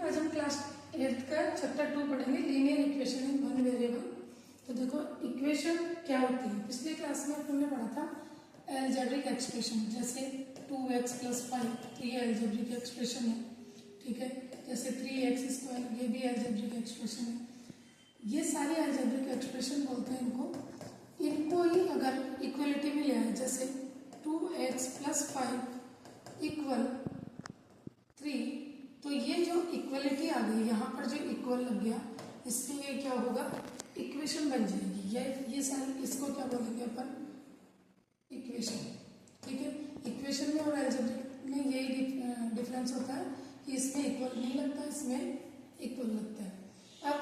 आज हम class 8th का चैप्टर 2 पढ़ेंगे, linear equation in one variable. तो देखो इक्वेशन क्या होती है, पिछली क्लास में हमने पढ़ा था अलजेब्रिक एक्सप्रेशन, जैसे 2x + 5 तो ये अलजेब्रिक एक्सप्रेशन है, ठीक है। जैसे 3x² ये भी अलजेब्रिक एक्सप्रेशन है। ये सारे अलजेब्रिक एक्सप्रेशन बोलते हैं इनको ही अगर इक्वलिटी में ले आए, जैसे 2x + 5 = 3, तो ये जो इक्वलिटी आ गई, यहाँ पर जो इक्वल लग गया, इसमें ये क्या होगा, इक्वेशन बन जाएगी। ये सारे इसको क्या बोलेंगे अपन, इक्वेशन, ठीक है। इक्वेशन में और अलजेब्रिक में यही डिफरेंस होता है कि इसमें इक्वल नहीं लगता, इसमें इक्वल लगता है। अब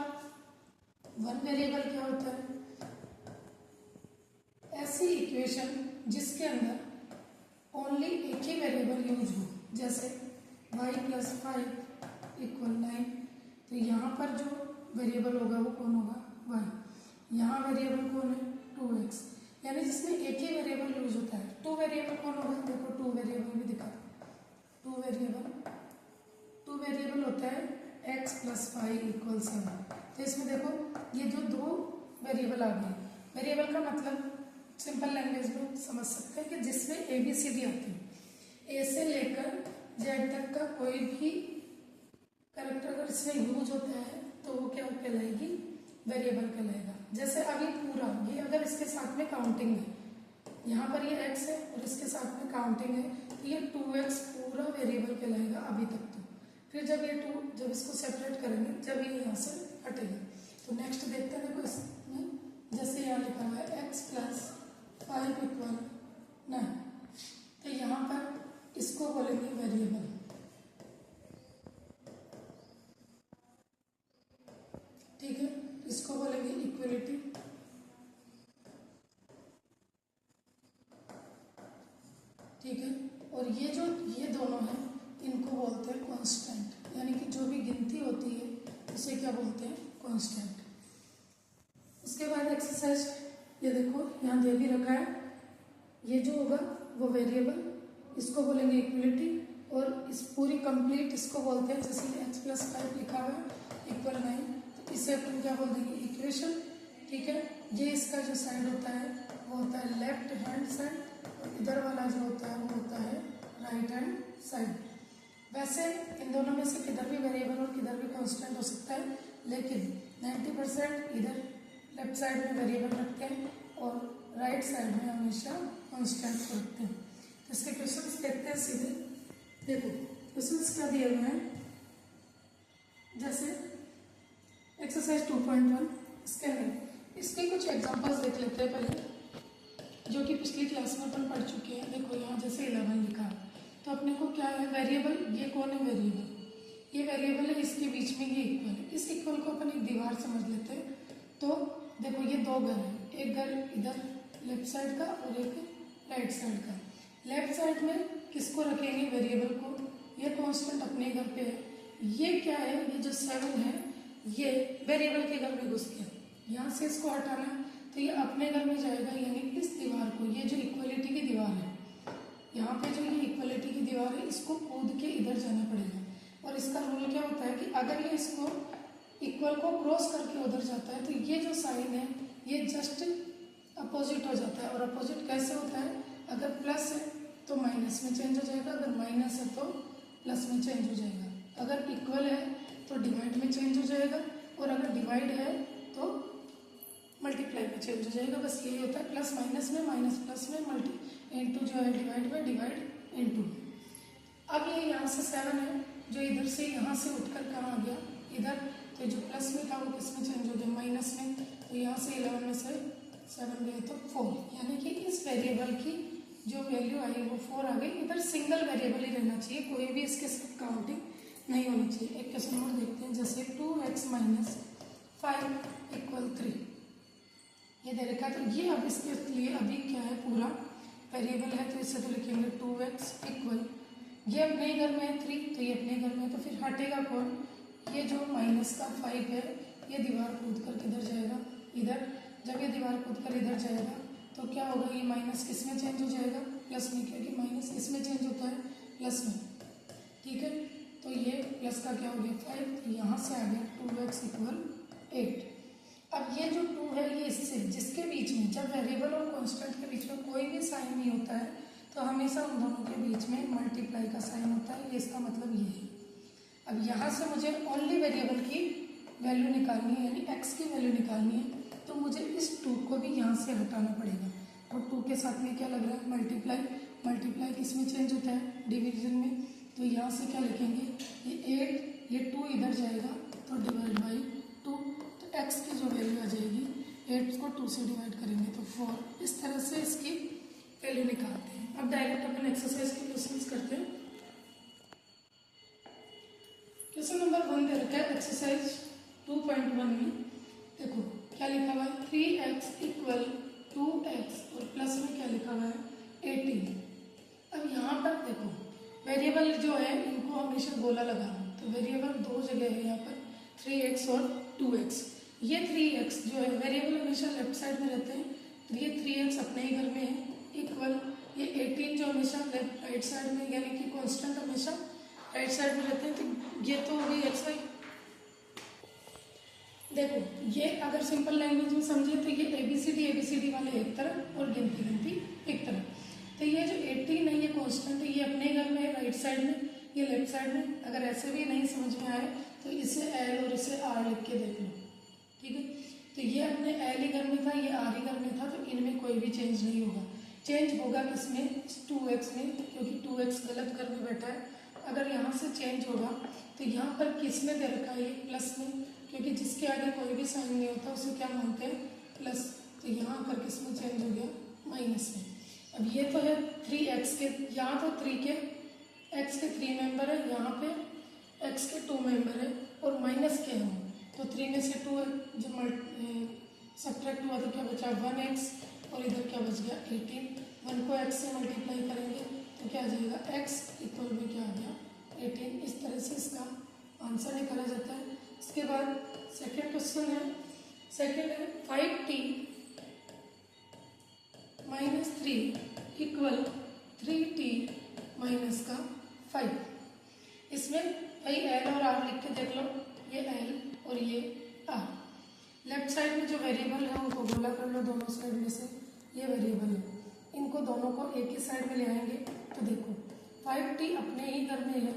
वन वेरिएबल क्या होता है, ऐसी इक्वेशन जिसके अंदर ओनली एक ही वेरिएबल यूज हो, जैसे y + 5 = 9, तो यहाँ पर जो वेरिएबल होगा वो कौन होगा, y। यहाँ वेरिएबल कौन है, 2x, यानी जिसमें एक ही वेरिएबल यूज होता है। 2 वेरिएबल कौन होगा, देखो 2 वेरिएबल भी दिखा, 2 वेरिएबल होता है x + 5 = 7। तो इसमें देखो ये जो 2 वेरिएबल आ गए, वेरिएबल का मतलब सिंपल लैंग्वेज में समझ सकते हैं कि जिसमें ABCD आती है, ए से लेकर जेड तक का कोई भी कैरेक्टर अगर इसमें यूज होता है तो वो क्या कहलाएगी, वेरिएबल कहलाएगा। जैसे अभी पूरा ये अगर इसके साथ में काउंटिंग है, यहाँ पर ये x है और इसके साथ में काउंटिंग है, तो ये 2x पूरा वेरिएबल कहलाएगा अभी तक। तो फिर जब ये 2 जब इसको सेपरेट करेंगे, जब ये यहाँ से हटेगा, तो नेक्स्ट देखते हैं। देखो इसमें जैसे यहाँ लिखा हुआ है x + 5 = 9, तो यहाँ पर इसको बोलेंगे वेरिएबल, ठीक है। इसको बोलेंगे इक्वलिटी, ठीक है। और ये दोनों हैं, इनको बोलते हैं कांस्टेंट, यानी कि जो भी गिनती होती है उसे क्या बोलते हैं, कांस्टेंट। उसके बाद एक्सरसाइज ये देखो यहाँ दे भी रखा है, ये जो होगा वो वेरिएबल, इसको बोलेंगे इक्वलिटी, और इस पूरी कंप्लीट इसको बोलते हैं, जैसे x + 5 लिखा हुआ है = 9, तो इसे अपन क्या बोल देंगे, इक्वेशन, ठीक है। ये इसका जो साइड होता है वो होता है लेफ्ट हैंड साइड, और इधर वाला जो होता है वो होता है राइट हैंड साइड। वैसे इन दोनों में से किधर भी वेरिएबल और किधर भी कांस्टेंट हो सकता है, लेकिन 90% इधर लेफ्ट साइड में वेरिएबल रखते हैं और राइट साइड में हमेशा कांस्टेंट रखते हैं। तो इसके क्वेश्चंस देखते हैं सीधे। देखो क्वेश्चंस क्या दिए हुए हैं, जैसे एक्सरसाइज 2.1, इसके अंदर इसके कुछ एग्जांपल्स देख लेते हैं पहले, जो कि पिछली क्लास में अपन पढ़ चुके हैं। देखो यहाँ जैसे 11 लिखा है, तो अपने को क्या है, वेरिएबल, ये कौन है, वेरिएबल, ये वेरिएबल है, इसके बीच में ये इक्वल है। इस इक्वल को अपन एक दीवार समझ लेते हैं। तो देखो ये 2 घर है, एक घर इधर लेफ्ट साइड का और एक राइट साइड का। लेफ्ट साइड में किसको रखेंगे, वेरिएबल को, ये कांस्टेंट अपने घर पे है। ये क्या है, ये जो 7 है ये वेरिएबल के घर में घुस गया, यहाँ से इसको हटाना है तो ये अपने घर में जाएगा, यानी इस दीवार को, ये जो इक्वलिटी की दीवार है, यहाँ पे जो ये इक्वलिटी की दीवार है, इसको कूद के इधर जाना पड़ेगा। और इसका रूल क्या होता है कि अगर ये इसको इक्वल को क्रॉस करके उधर जाता है, तो ये जो साइन है ये जस्ट अपोजिट हो जाता है। और अपोजिट कैसे होता है, अगर प्लस है तो माइनस में चेंज हो जाएगा, अगर माइनस है तो प्लस में चेंज हो जाएगा, अगर इक्वल है तो डिवाइड में चेंज हो जाएगा, और अगर डिवाइड है तो मल्टीप्लाई में चेंज हो जाएगा। बस यही होता है, प्लस माइनस में, माइनस प्लस में, मल्टी इंटू जो है डिवाइड में, डिवाइड इंटू। अब ये यहाँ से 7 है, जो इधर से यहाँ से उठकर कहाँ आ गया, इधर, तो जो प्लस में था वो किस में चेंज हो गया, माइनस में। तो यहाँ से 11 में से 7 गए तो 4, यानी कि इस वेरिएबल की जो वैल्यू आई वो 4 आ गई। इधर सिंगल वेरिएबल ही रहना चाहिए, कोई भी इसके साथ काउंटिंग नहीं होनी चाहिए। एक क्वेश्चन और देखते हैं, जैसे 2x - 5 = 3, ये दे रखा है। तो ये अब इसके लिए अभी क्या है, पूरा वेरिएबल है, तो इससे तो लिखेंगे 2x = ये अपने घर में है 3, तो ये अपने घर में है, तो फिर हटेगा कौन, ये जो माइनस का 5 है, ये दीवार कूद कर किधर जाएगा, इधर। जब ये दीवार कूद कर इधर जाएगा तो क्या होगा, ये माइनस किस में चेंज हो जाएगा, प्लस में, क्योंकि माइनस किस में चेंज होता है, प्लस में, ठीक है। तो ये प्लस का क्या हो गया 5, तो यहाँ से आ गया 2x = 8। अब ये जो 2 है ये इससे जिसके बीच में जब वेरिएबल और कांस्टेंट के बीच में कोई भी साइन नहीं होता है तो हमेशा उन दोनों के बीच में मल्टीप्लाई का साइन होता है, ये इसका मतलब ये है। अब यहाँ से मुझे ओनली वेरिएबल की वैल्यू निकालनी है, यानी x की वैल्यू निकालनी है, तो मुझे इस 2 को भी यहाँ से हटाना पड़ेगा। और 2 के साथ में क्या लग रहा है मल्टीप्लाई, मल्टीप्लाई किस में चेंज होता है डिवीजन में, तो यहाँ से क्या लिखेंगे ये 8, ये 2 इधर जाएगा तो डिवाइड बाई 2, तो x की जो वैल्यू आ जाएगी 8 को 2 से डिवाइड करेंगे तो 4। इस तरह से इसकी वैल्यू निकालते हैं। अब डायरेक्ट अपन एक्सरसाइज के क्वेश्चंस करते हैं। क्वेश्चन नंबर 1 दे रखा है एक्सरसाइज 2.1 में। देखो क्या लिखा हुआ है 3x = 2x और प्लस में क्या लिखा हुआ है 18। अब यहाँ पर देखो वेरिएबल जो है इनको हमेशा गोला लगाना, तो वेरिएबल 2 जगह है यहाँ पर 3x और 2x। ये 3x जो है वेरिएबल हमेशा लेफ्ट साइड में रहते हैं, तो ये 3x अपने ही घर में है इक्वल ये 18 जो हमेशा लेफ्ट राइट साइड में यानी कि कांस्टेंट हमेशा राइट साइड में रहते हैं, तो ये तो हो गई x y। देखो ये अगर सिंपल लैंग्वेज में समझे तो ये ABCD वाले एक तरफ और गिनती एक तरफ, तो ये जो 18 है ये कांस्टेंट है, ये अपने घर में है राइट साइड में, ये लेफ्ट साइड में। अगर ऐसे भी नहीं समझ में आए तो इसे L और इसे R लिख के देख लो, ठीक है। तो ये अपने L ही घर में था, ये R ही घर में था, तो इनमें कोई भी चेंज नहीं होगा। चेंज होगा किसमें 2x में, क्योंकि 2x गलत घर में बैठा है। अगर यहाँ से चेंज होगा तो यहाँ पर किस में दे रखा है ये प्लस में, क्योंकि जिसके आगे कोई भी साइन नहीं होता उसे क्या मानते हैं प्लस, तो यहाँ पर किस में चेंज हो गया माइनस में। अब ये तो है 3x के, यहाँ तो 3 के x के 3 मेंबर है, यहाँ पे x के 2 मेंबर है और माइनस के हैं, तो 3 में से 2 जो सब्ट्रैक्ट हुआ तो क्या बचा 1x और इधर क्या बच गया 18। 1 को x से मल्टीप्लाई करेंगे तो क्या आ जाएगा x इक्वल में क्या आ गया 18। इस तरह से इसका आंसर निकाला जाता है। इसके बाद सेकंड क्वेश्चन है, सेकंड है 5t - 3 = 3t - 5। इसमें भाई L और R लिख के देख लो, ये L और ये R। लेफ्ट साइड में जो वेरिएबल है उनको गोला कर लो दोनों साइड में से, ये वेरिएबल है, इनको दोनों को एक ही साइड में ले आएंगे तो देखो 5t अपने ही घर में है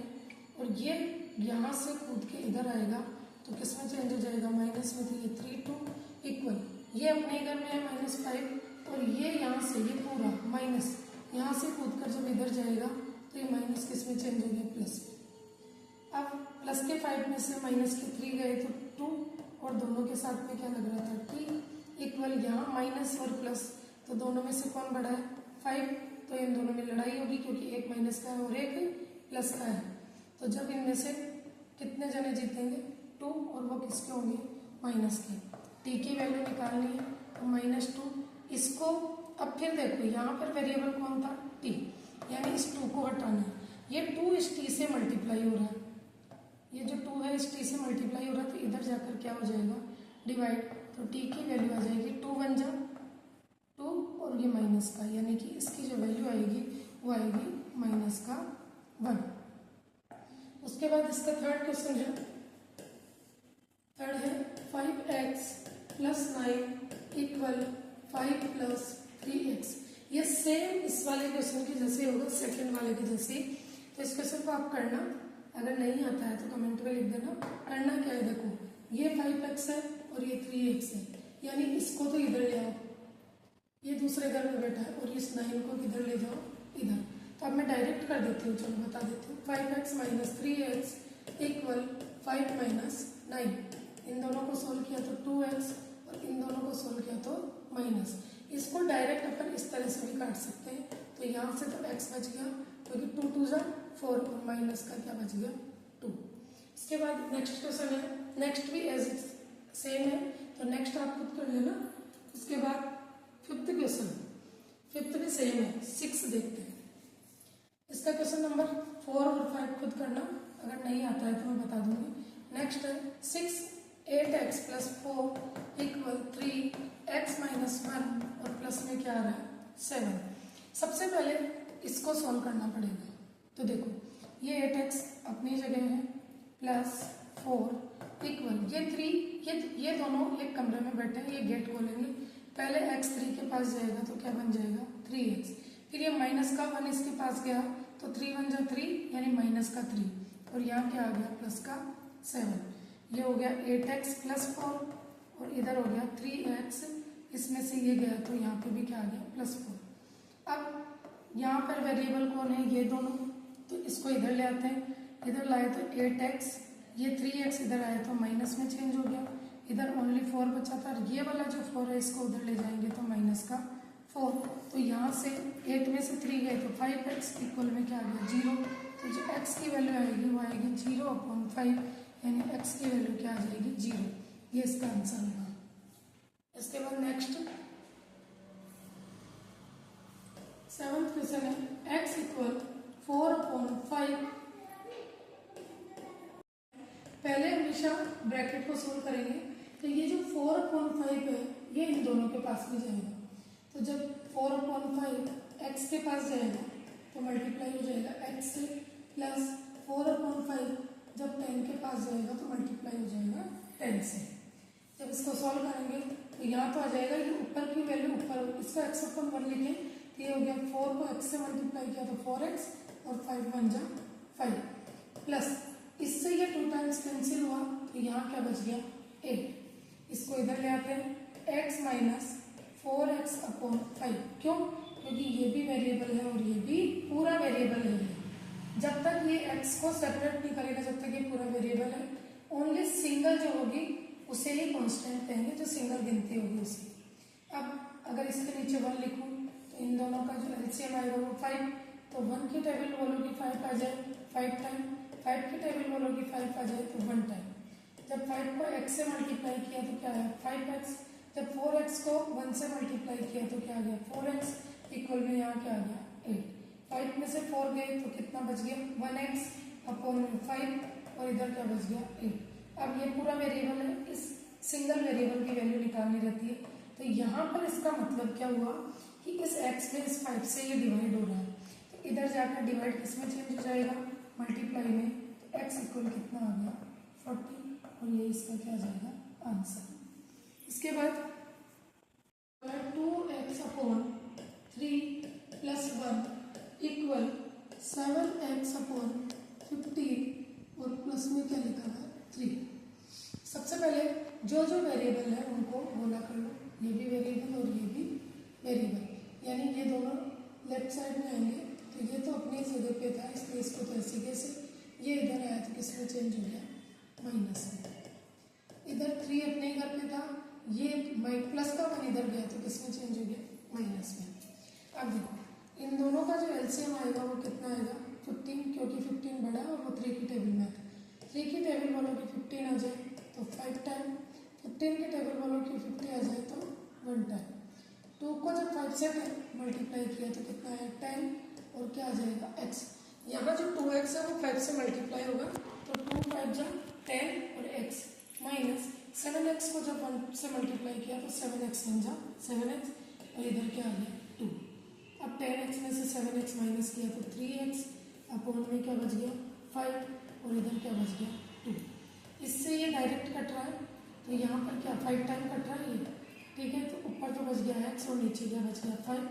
और ये यहाँ से कूद के इधर आएगा तो किस में चेंज हो जाएगा माइनस में, तो ये 3 इक्वल ये अपने घर में है -5 और ये यहाँ से ये पूरा माइनस यहाँ से कूद कर जब इधर जाएगा तो ये माइनस किस में चेंज हो गया प्लस में। अब प्लस के 5 में से माइनस के 3 गए तो 2 और दोनों के साथ में क्या लग रहा था t इक्वल यहाँ माइनस और प्लस, तो दोनों में से कौन बड़ा है 5, तो इन दोनों में लड़ाई होगी क्योंकि एक माइनस का है और एक प्लस का है। तो जब इनमें से कितने जने जीतेंगे 2 और वो किसके होंगे माइनस के। t की वैल्यू निकालनी है तो -2। इसको अब फिर देखो यहाँ पर वेरिएबल कौन था t, यानी इस 2 को हटाना है। ये 2 इस t से मल्टीप्लाई हो रहा है, ये जो 2 है इस t से मल्टीप्लाई हो रहा है, तो इधर जाकर क्या हो जाएगा डिवाइड, तो t की वैल्यू आ जाएगी 2 × 1 = 2 और ये माइनस का, यानी कि इसकी जो वैल्यू आएगी वो आएगी -1। उसके बाद इसका थर्ड क्वेश्चन है, थर्ड है 5x + 9 = 5 + 3x। ये सेम इस वाले क्वेश्चन के जैसे होगा, सेकंड वाले के जैसे। तो इस क्वेश्चन को आप करना, अगर नहीं आता है तो कमेंट में लिख देना। करना क्या है, देखो ये 5x है और ये 3x है, यानी इसको तो इधर ले आओ, ये दूसरे घर में बैठा है, और इस 9 को किधर ले जाओ इधर। तो अब मैं डायरेक्ट कर देती हूँ, चलो बता देती हूँ। 5x - 3x = 5 - 9। इन दोनों को सोल्व किया तो 2x और इन दोनों को सोल्व किया तो माइनस। इसको डायरेक्ट अपन इस तरह से भी काट सकते हैं, तो यहाँ से तो x बच गया क्योंकि 2 × 2 = 4 और माइनस का क्या बच गया 2। इसके बाद नेक्स्ट क्वेश्चन है, नेक्स्ट भी एज सेम है तो नेक्स्ट आप खुद कर लेना। उसके बाद फिफ्थ क्वेश्चन, फिफ्थ भी सेम है, 6 देखते हैं। इसका क्वेश्चन नंबर 4 और 5 खुद करना, अगर नहीं आता है तो मैं बता दूंगी। नेक्स्ट है 6 8x + 4 = 3x - 1 और प्लस में क्या आ रहा है 7। सबसे पहले इसको सॉल्व करना पड़ेगा। तो देखो ये 8x अपनी जगह है +4 इक्वल ये 3 ये दोनों एक कमरे में बैठे हैं, ये गेट खोलेंगे, पहले x 3 के पास जाएगा तो क्या बन जाएगा 3x, फिर ये माइनस का 1 इसके पास गया तो 3 1 जा 3 यानी माइनस का 3 और यहाँ क्या आ गया प्लस का 7, ये हो गया 8x + 4 और इधर हो गया 3x, इसमें से ये गया तो यहाँ पे भी क्या आ गया +4। अब यहाँ पर वेरिएबल कौन है ये दोनों, तो इसको इधर ले आते हैं, इधर लाए तो 8x, ये 3x इधर आया तो माइनस में चेंज हो गया, इधर ओनली 4 बचा था, ये वाला जो 4 है इसको उधर ले जाएंगे तो माइनस का 4, तो यहाँ से 8 में से 3 गए तो 5x इक्वल में क्या आ गया 0, तो जो x की वैल्यू आएगी वो आएगी 0/5 यानी x की वैल्यू क्या आ जाएगी 0, ये इसका आंसर होगा। इसके बाद नेक्स्ट 7th क्वेश्चन है x इक्वल 4/5, पहले हमेशा ब्रैकेट को सोल्व करेंगे तो ये जो 4/5 है ये इन दोनों के पास भी जाएगा, तो जब 4/5 x के पास जाएगा तो मल्टीप्लाई हो जाएगा x से, प्लस 4/5 जब 10 के पास जाएगा तो मल्टीप्लाई हो जाएगा 10 से। जब इसको सॉल्व करेंगे तो यहाँ तो आ जाएगा ये ऊपर की वैल्यू ऊपर, इसको x/1 लिखें तो ये हो गया 4 को x से मल्टीप्लाई किया तो 4x और 5 1 जा 5, प्लस इससे ये 2 टाइम्स कैंसिल हुआ तो यहाँ क्या बच गया 8, इसको इधर ले आते हैं x माइनस 4x/5, क्यों, क्योंकि ये भी वेरिएबल है और ये भी पूरा वेरिएबल है, जब तक ये x को सेपरेट नहीं करेगा जब तक ये पूरा वेरिएबल है, ओनली सिंगल जो होगी उसे ही कांस्टेंट कहेंगे, जो सिंगल गिनती होगी उसे। अब अगर इसके नीचे 1 लिखूं तो इन दोनों का जो एलसीएम आएगा वो 5, तो 1 की टेबल बोलो कि 5 आ जाए 5 टाइम, 5 की टेबल बोलो कि 5 आ जाए तो 1 टाइम, जब 5 को x से मल्टीप्लाई किया तो क्या है 5x, जब 4x को 1 से मल्टीप्लाई किया तो क्या आ गया 4x इक्वल में यहाँ क्या आ गया 8, 5 में से 4 गए तो कितना बच गया 1x/5 और इधर क्या बच गया 8। अब ये पूरा वेरिएबल है, इस सिंगल वेरिएबल की वैल्यू निकालनी रहती है, तो यहाँ पर इसका मतलब क्या हुआ कि इस x में इस 5 से ये डिवाइड हो रहा है, तो इधर जाकर डिवाइड किस में चेंज हो जाएगा मल्टीप्लाई में, तो x इक्वल कितना आ गया 40 और ये इसका क्या आ जाएगा आंसर। इसके बाद 2x/3 + 1 इक्वल 7x/15 और प्लस में क्या लिखा है 3। सबसे पहले जो जो वेरिएबल है उनको गोला कर लो, ये भी वेरिएबल और ये भी वेरिएबल, यानी ये दोनों लेफ्ट साइड में आएंगे, तो ये तो अपनी जगह पे था इसलिए इसको तो ऐसे कैसे, ये इधर आया तो किस में चेंज हो गया माइनस में, इधर 3 अपने घर पे था, ये प्लस का 1 इधर गया तो किस में चेंज हो गया माइनस में। अब देखो इन दोनों का जो एलसीएम आएगा वो कितना आएगा 15, क्योंकि 15 बड़ा है और वो 3 की टेबल में था, 3 की टेबल वालों की 15 आ जाए तो 5 टाइम, 15 की टेबल वालों की 50 आ जाए तो 1 टाइम, 2 को जब 5 से मल्टीप्लाई किया तो कितना आया 10 और क्या आ जाएगा x, यहाँ जो 2x है वो 5 से मल्टीप्लाई होगा तो 2 5 जा 10 और x माइनस 7x को जब 1 से मल्टीप्लाई किया तो 7x 1 जा 7x और इधर क्या आ गया 2, अब 10x में से 7x माइनस किया तो 3x अपॉन में क्या बच गया 5 और इधर क्या बच गया 2, इससे ये डायरेक्ट कट रहा है तो यहाँ पर क्या 5 टाइम कट रहा है ये, ठीक है, तो ऊपर तो बच गया x और नीचे क्या बच गया 5,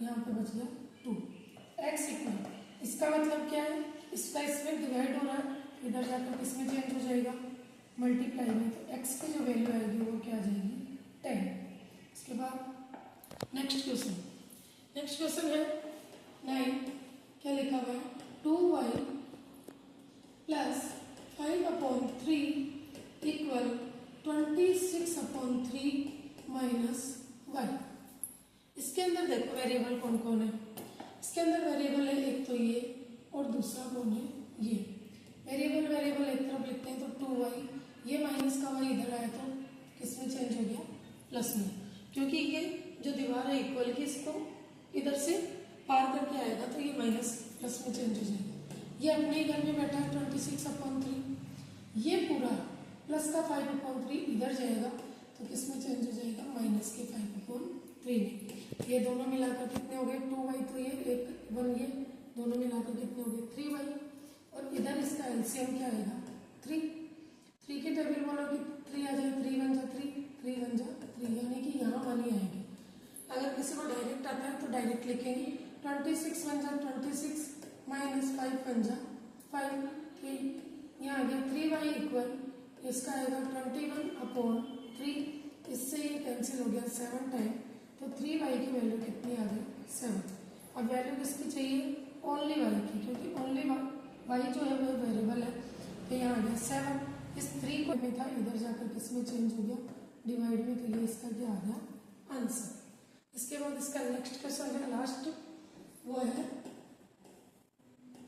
यहाँ पे बच गया 2, x इक्वल, इसका मतलब क्या है इसका इसमें डिवाइड हो रहा है, इधर जाकर किसमें चेंज हो जाएगा मल्टीप्लाई में, तो x की जो वैल्यू आएगी वो क्या आ जाएगी 10। इसके बाद नेक्स्ट क्वेश्चन है 9, क्या लिखा हुआ है 2y + 5/3 इक्वल 26/3 - y। इसके अंदर देखो वेरिएबल कौन कौन है, इसके अंदर वेरिएबल है एक तो ये और दूसरा कौन है ये, वेरिएबल एक तरफ लिखते हैं तो 2y, ये माइनस का y इधर आया तो किस में चेंज हो गया प्लस में, क्योंकि ये जो दीवार है इक्वल की इसको इधर से पार करके आएगा तो ये माइनस प्लस में चेंज हो जाएगा, ये अपने ही घर में बैठा है 26/3, ये पूरा प्लस का 5/3 इधर जाएगा तो किस में चेंज हो जाएगा माइनस के 5/3 में, ये दोनों मिलाकर कितने हो गए 2y, तो ये 1 ये दोनों मिलाकर कितने हो गए 3y, और इधर इसका एलसीएम क्या आएगा 3। 3 की टेबल बोलो कि 3 आ जाए, 3 1 जा 3, 3 1 जा 3, यानी कि यहाँ 1 ही आएंगे। अगर किसी को डायरेक्ट आता है तो डायरेक्ट लिखेंगे 26 1 जा 26 माइनस 5 1 जा 5, 3 यहाँ आ गया 3y इक्वल इसका आएगा 21/3, इससे ये कैंसिल हो गया 7 टाइम, तो 3y की वैल्यू कितनी आ गई 7। अब वैल्यू किसकी चाहिए ओनली y की, क्योंकि ओनली y जो है वो वेरिएबल है, तो यहाँ आ गया 7। इस 3 को में था इधर जाकर किस में चेंज हो गया डिवाइड में, तो ये इसका क्या आ गया आंसर। इसके बाद इसका नेक्स्ट क्वेश्चन है लास्ट, वो है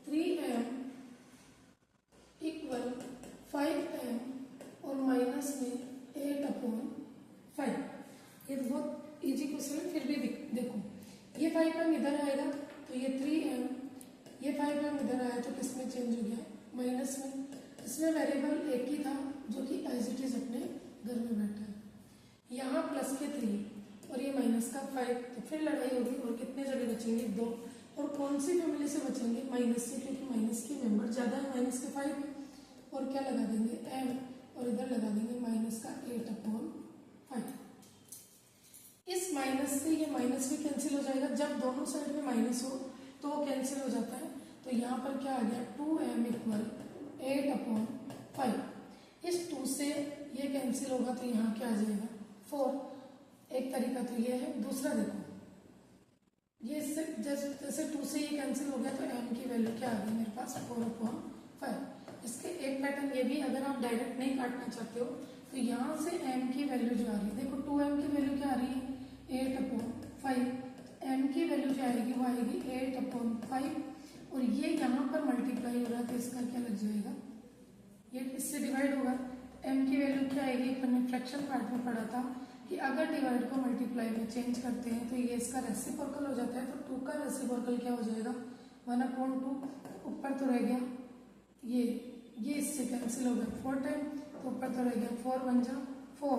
3m इक्वल 5m और माइनस में 8/5। ये बहुत इजी क्वेश्चन है, फिर भी देखो ये 5m इधर आएगा तो ये 3m, ये 5m इधर आया तो किस में चेंज हो गया माइनस में। इसमें वेरिएबल एक ही था जो कि एज इट इज अपने घर में बैठा है। यहाँ प्लस के 3 और ये माइनस का 5, तो फिर लड़ाई होगी और कितने जगह बचेंगे 2। और कौन सी फैमिली से बचेंगे माइनस से, क्योंकि माइनस के मेंबर ज़्यादा है, माइनस के 5 है। और क्या लगा देंगे m, और इधर लगा देंगे माइनस का 8/5। इस माइनस से ये माइनस भी कैंसिल हो जाएगा, जब दोनों साइड में माइनस हो तो वो कैंसिल हो जाता है। तो यहाँ पर क्या आ गया 2m इक्वल 8/5। इस 2 से ये कैंसिल होगा तो यहाँ क्या आ जाएगा 4। एक तरीका तो ये है, दूसरा देखो ये जैसे 2 से ये कैंसिल हो गया तो m की वैल्यू क्या आ गई मेरे पास 4/5। इसके एक पैटर्न ये भी, अगर आप डायरेक्ट नहीं काटना चाहते हो तो यहाँ से m की वैल्यू जो आ रही है, देखो 2m की वैल्यू क्या आ रही है 8/5, m की वैल्यू जो आएगी वो आएगी 8/5, और ये यहाँ पर मल्टीप्लाई हो रहा है तो इसका क्या लग जाएगा, ये इससे डिवाइड होगा। m की वैल्यू क्या आएगी, अपन ने फ्रैक्शन पार्ट में पढ़ा था कि अगर डिवाइड को मल्टीप्लाई में चेंज करते हैं तो ये इसका रेसिप्रोकल हो जाता है, तो 2 का रेसिप्रोकल क्या हो जाएगा 1/2। ऊपर तो रह गया ये इससे कैंसिल हो गया 4 टाइम, तो ऊपर तो रह गया 4 1 जा 4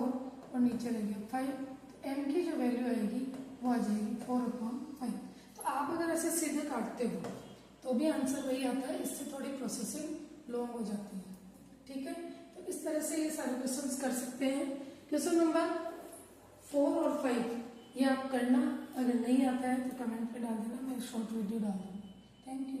और नीचे रह गया 5। तो m की जो वैल्यू आएगी वो आ जाएगी 4/5। तो आप अगर ऐसे सीधे काटते हो तो भी आंसर वही आता है, इससे थोड़ी प्रोसेसिंग लॉन्ग हो जाती है। ठीक है, तो इस तरह से ये सारे क्वेश्चंस कर सकते हैं। क्वेश्चन नंबर 4 और 5 ये आप करना, अगर नहीं आता है तो कमेंट पे डाल देना, मैं शॉर्ट वीडियो डाल दूँगी। Thank you.